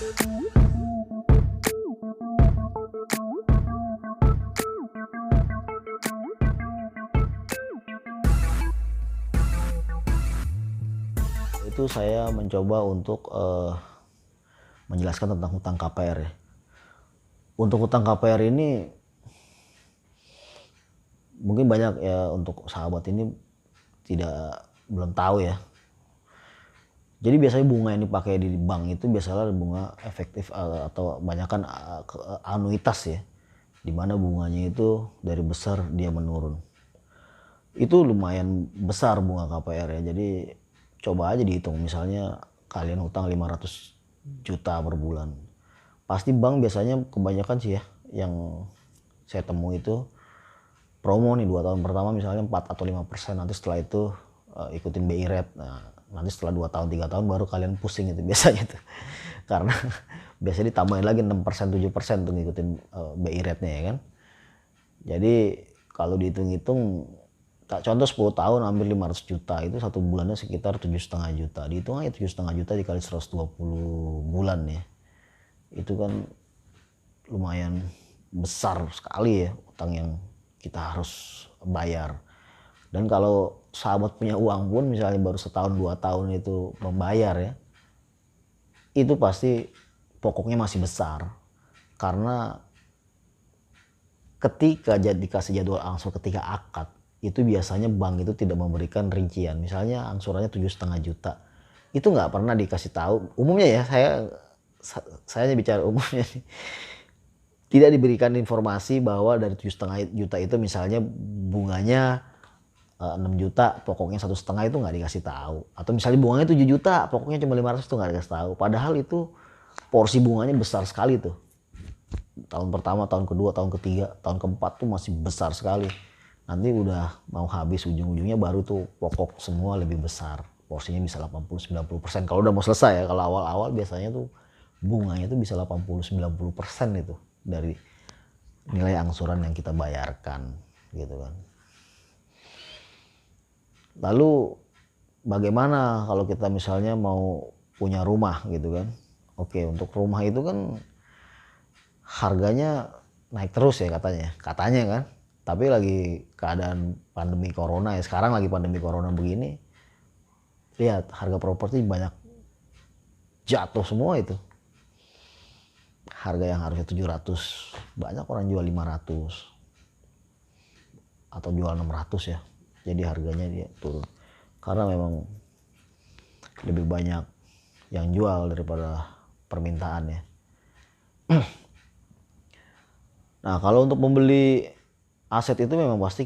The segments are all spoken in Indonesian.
Itu saya mencoba untuk menjelaskan tentang hutang KPR ya. Untuk hutang KPR ini mungkin banyak ya, untuk sahabat ini belum tahu ya. Jadi biasanya bunga yang dipakai di bank itu biasanya bunga efektif atau banyakkan anuitas ya, dimana bunganya itu dari besar dia menurun. Itu lumayan besar bunga KPR ya. Jadi coba aja dihitung, misalnya kalian hutang 500 juta per bulan. Pasti bank biasanya kebanyakan sih ya, yang saya temui itu promo nih 2 tahun pertama misalnya 4 atau 5%, nanti setelah itu ikutin BI rate. Nah, nanti setelah 2 tahun 3 tahun baru kalian pusing itu biasanya tuh. Karena biasanya ditambahin lagi 6% 7% tuh ngikutin BI rate-nya ya kan. Jadi kalau dihitung-hitung, contoh 10 tahun ambil 500 juta, itu satu bulannya sekitar 7,5 juta. Dihitung aja 7,5 juta dikali 120 bulan ya. Itu kan lumayan besar sekali ya utang yang kita harus bayar. Dan kalau sahabat punya uang pun misalnya baru setahun 2 tahun itu membayar ya, itu pasti pokoknya masih besar. Karena ketika dikasih jadwal angsur ketika akad, itu biasanya bank itu tidak memberikan rincian. Misalnya angsurannya 7,5 juta, itu nggak pernah dikasih tahu. Umumnya ya, saya bicara umumnya nih, tidak diberikan informasi bahwa dari 7,5 juta itu misalnya bunganya 6 juta, pokoknya 1,5 itu nggak dikasih tahu. Atau misalnya bunganya 7 juta, pokoknya cuma 500 itu nggak dikasih tahu. Padahal itu porsi bunganya besar sekali tuh. Tahun pertama, tahun kedua, tahun ketiga, tahun keempat tuh masih besar sekali. Nanti udah mau habis ujung-ujungnya baru tuh pokok semua lebih besar. Porsinya bisa 80-90%. Kalau udah mau selesai ya, kalau awal-awal biasanya tuh bunganya tuh bisa 80-90% itu dari nilai angsuran yang kita bayarkan gitu kan. Lalu bagaimana kalau kita misalnya mau punya rumah gitu kan. Oke, untuk rumah itu kan harganya naik terus ya katanya kan. Tapi lagi keadaan pandemi corona ya, sekarang lagi pandemi corona begini, lihat harga properti banyak jatuh semua itu. Harga yang harusnya 700, banyak orang jual 500 atau jual 600 ya. Jadi harganya dia turun karena memang lebih banyak yang jual daripada permintaan ya. Nah, kalau untuk membeli aset itu memang pasti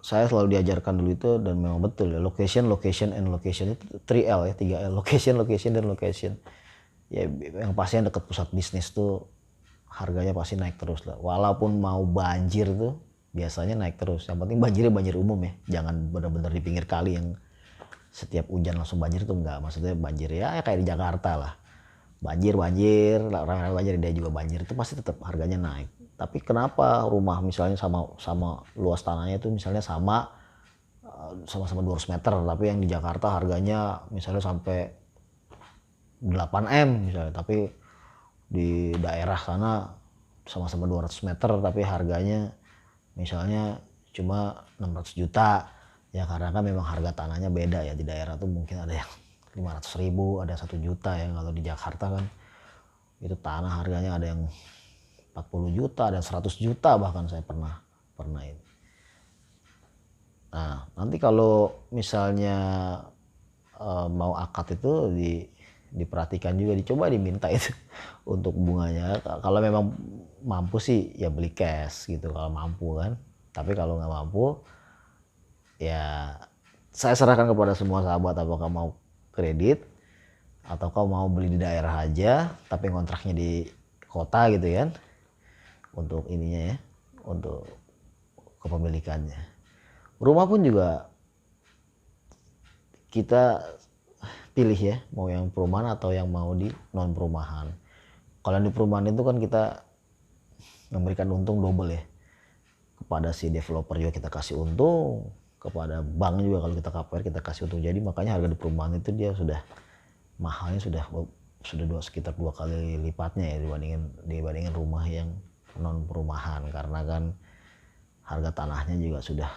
saya selalu diajarkan dulu itu, dan memang betul ya, location, location, and location itu 3L ya, 3L, location, location, dan location. Ya yang pasti yang dekat pusat bisnis tuh harganya pasti naik terus lah. Walaupun mau banjir tuh biasanya naik terus. Yang penting banjirnya banjir umum ya, jangan benar-benar di pinggir kali yang setiap hujan langsung banjir tuh enggak. Maksudnya banjir ya kayak di Jakarta lah, banjir orang banjir, dia juga banjir, itu pasti tetap harganya naik. Tapi kenapa rumah misalnya sama luas tanahnya itu misalnya sama-sama 200 meter, tapi yang di Jakarta harganya misalnya sampai 8M misalnya, tapi di daerah sana sama-sama 200 meter tapi harganya misalnya cuma 600 juta ya, karena kan memang harga tanahnya beda ya. Di daerah tuh mungkin ada yang 500.000, ada 1 juta ya. Kalau di Jakarta kan itu tanah harganya ada yang 40 juta, ada 100 juta bahkan saya pernah ini. Nah, nanti kalau misalnya mau akad itu diperhatikan juga, dicoba diminta itu untuk bunganya. Kalau memang mampu sih ya beli cash gitu kalau mampu kan. Tapi kalau nggak mampu ya saya serahkan kepada semua sahabat, apakah mau kredit atau kau mau beli di daerah aja tapi kontraknya di kota gitu kan, untuk ininya ya, untuk kepemilikannya. Rumah pun juga kita pilih ya, mau yang perumahan atau yang mau di non perumahan. Kalau di perumahan itu kan kita memberikan untung double ya, kepada si developer juga kita kasih untung, kepada bank juga kalau kita KPR kita kasih untung. Jadi makanya harga di perumahan itu dia sudah mahalnya sudah sekitar 2 kali lipatnya ya dibandingin rumah yang non perumahan, karena kan harga tanahnya juga sudah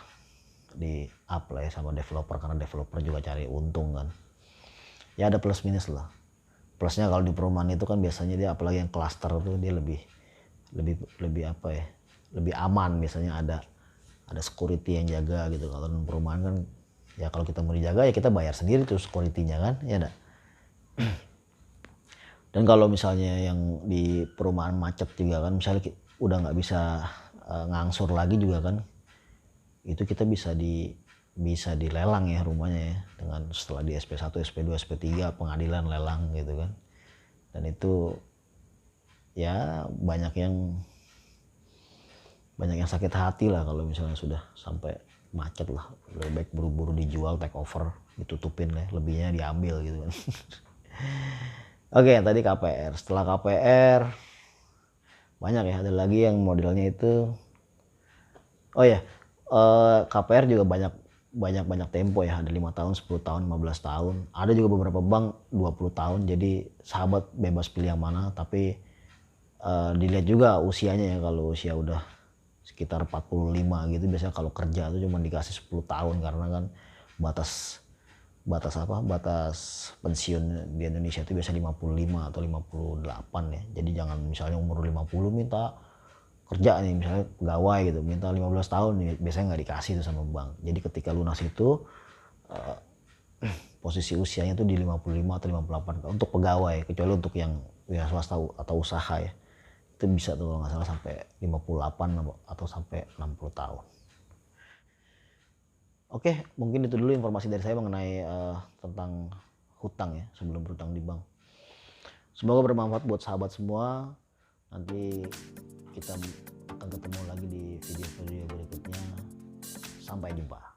di up lah ya sama developer, karena developer juga cari untung kan. Ya ada plus minus lah. Plusnya kalau di perumahan itu kan biasanya dia, apalagi yang klaster tuh, dia lebih apa ya, lebih aman, biasanya ada security yang jaga gitu. Kalau di perumahan kan ya kalau kita mau dijaga ya kita bayar sendiri tuh security-nya kan, ya enggak. Dan kalau misalnya yang di perumahan macet juga kan, misalnya udah nggak bisa ngangsur lagi juga kan, itu kita bisa dilelang ya rumahnya ya, dengan setelah di SP1, SP2, SP3 pengadilan lelang gitu kan. Dan itu ya banyak yang sakit hati lah kalau misalnya sudah sampai macet lah. Lebih baik buru-buru dijual, take over, ditutupin lah, lebihnya diambil gitu kan. Oke, tadi KPR. Setelah KPR banyak ya, ada lagi yang modelnya itu, oh ya, KPR juga banyak tempo ya, ada 5 tahun, 10 tahun, 15 tahun. Ada juga beberapa bank 20 tahun. Jadi sahabat bebas pilih yang mana, tapi dilihat juga usianya ya. Kalau usia udah sekitar 45 gitu, biasanya kalau kerja tuh cuma dikasih 10 tahun, karena kan batas pensiun di Indonesia itu biasa 55 atau 58 ya. Jadi jangan misalnya umur 50 minta kerja nih, misalnya pegawai gitu, minta 15 tahun nih, biasanya nggak dikasih tuh sama bank. Jadi ketika lunas itu posisi usianya tuh di 55 atau 58 untuk pegawai, kecuali untuk yang wira swasta atau usaha ya. Itu bisa tuh kalau nggak salah sampai 58 atau sampai 60 tahun. Oke, mungkin itu dulu informasi dari saya mengenai tentang hutang ya, sebelum berhutang di bank. Semoga bermanfaat buat sahabat semua. Nanti kita akan ketemu lagi di video-video berikutnya. Sampai jumpa.